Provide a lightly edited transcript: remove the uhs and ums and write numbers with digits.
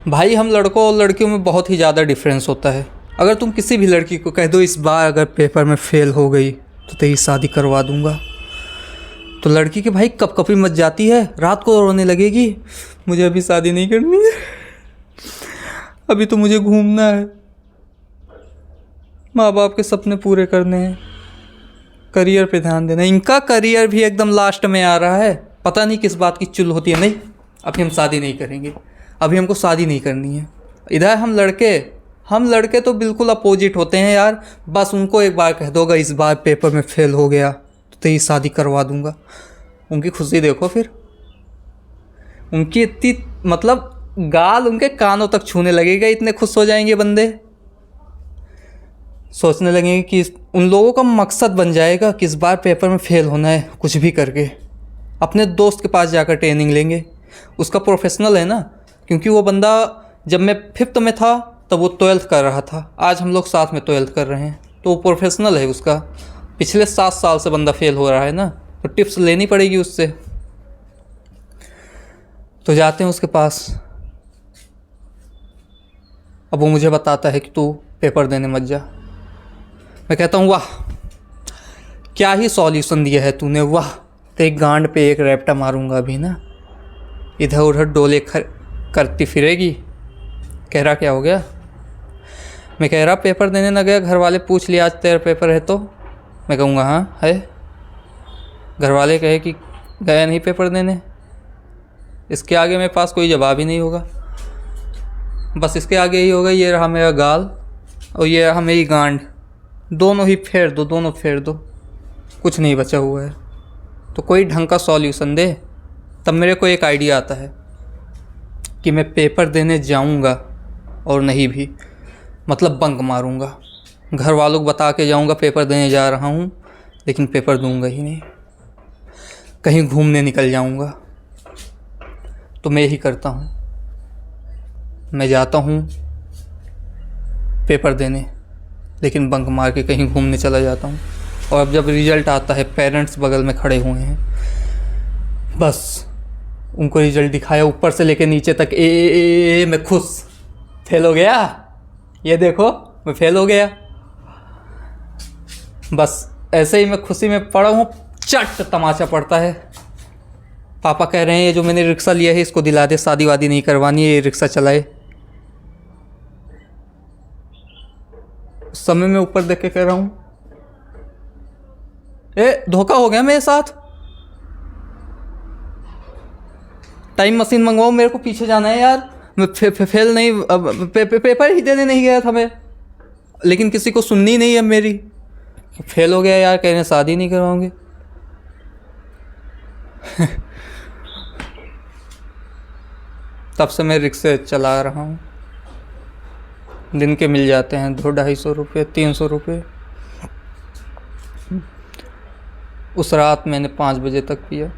भाई हम लड़कों और लड़कियों में बहुत ही ज़्यादा डिफरेंस होता है। अगर तुम किसी भी लड़की को कह दो इस बार अगर पेपर में फ़ेल हो गई तो तेरी शादी करवा दूंगा, तो लड़की के भाई कपकपी मच जाती है, रात को रोने लगेगी, मुझे अभी शादी नहीं करनी है, अभी तो मुझे घूमना है, माँ बाप के सपने पूरे करने हैं, करियर पे ध्यान देना। इनका करियर भी एकदम लास्ट में आ रहा है, पता नहीं किस बात की चुल होती है। नहीं, अभी हम शादी नहीं करेंगे, अभी हमको शादी नहीं करनी है। इधर हम लड़के तो बिल्कुल अपोजिट होते हैं यार। बस उनको एक बार कह दोगा इस बार पेपर में फ़ेल हो गया तो तेरी शादी करवा दूंगा, उनकी खुशी देखो फिर। उनकी इतनी मतलब गाल उनके कानों तक छूने लगेगा, इतने खुश हो जाएंगे बंदे। सोचने लगेंगे कि उन लोगों का मकसद बन जाएगा कि इस बार पेपर में फ़ेल होना है, कुछ भी करके अपने दोस्त के पास जाकर ट्रेनिंग लेंगे। उसका प्रोफेशनल है ना, क्योंकि वो बंदा जब मैं 5th में था तब वो 12th कर रहा था, आज हम लोग साथ में 12th कर रहे हैं, तो वो प्रोफेशनल है। उसका पिछले 7 साल से बंदा फेल हो रहा है ना, तो टिप्स लेनी पड़ेगी उससे। तो जाते हैं उसके पास। अब वो मुझे बताता है कि तू पेपर देने मत जा। मैं कहता हूँ वाह क्या ही सॉल्यूशन दिया है तूने, वाह तेरी गांड पे एक रैप्टा मारूंगा अभी ना। इधर उधर डोले करती फिरेगी। कह रहा क्या हो गया? मैं कह रहा पेपर देने न गया, घर वाले पूछ लिया आज तेरा पेपर है तो? मैं कहूँगा हाँ है। घर वाले कहे कि गया नहीं पेपर देने। इसके आगे मेरे पास कोई जवाब ही नहीं होगा, बस इसके आगे ही होगा ये रहा मेरा गाल और ये रहा मेरी गांड, दोनों ही फेर दो, दोनों फेर दो, कुछ नहीं बचा हुआ है। तो कोई ढंग का सॉल्यूशन दे। तब मेरे को एक आइडिया आता है कि मैं पेपर देने जाऊंगा और नहीं भी मतलब बंक मारूंगा। घर वालों को बता के जाऊंगा पेपर देने जा रहा हूँ, लेकिन पेपर दूंगा ही नहीं, कहीं घूमने निकल जाऊंगा। तो मैं यही करता हूँ, मैं जाता हूँ पेपर देने, लेकिन बंक मार के कहीं घूमने चला जाता हूँ। और अब जब रिज़ल्ट आता है, पेरेंट्स बगल में खड़े हुए हैं, बस उनको रिज़ल्ट दिखाया ऊपर से लेके नीचे तक, ए मैं खुश, फेल हो गया, ये देखो मैं फेल हो गया। बस ऐसे ही मैं खुशी में पड़ा हूँ, चट तमाचा पड़ता है। पापा कह रहे हैं ये जो मैंने रिक्शा लिया है इसको दिला दे, शादी वादी नहीं करवानी है, ये रिक्शा चलाए। उस समय मैं ऊपर देख के कह रहा हूँ ए धोखा हो गया मेरे साथ, टाइम मशीन मंगवाओ, मेरे को पीछे जाना है यार। मैं फेल नहीं, पेपर ही देने नहीं गया था मैं, लेकिन किसी को सुननी नहीं है मेरी, फेल हो गया यार, कह रहे शादी नहीं करवाओगे। तब से मैं रिक्शे चला रहा हूँ, दिन के मिल जाते हैं 200-250 रुपये, 300 रुपये। उस रात मैंने 5 बजे तक पिया।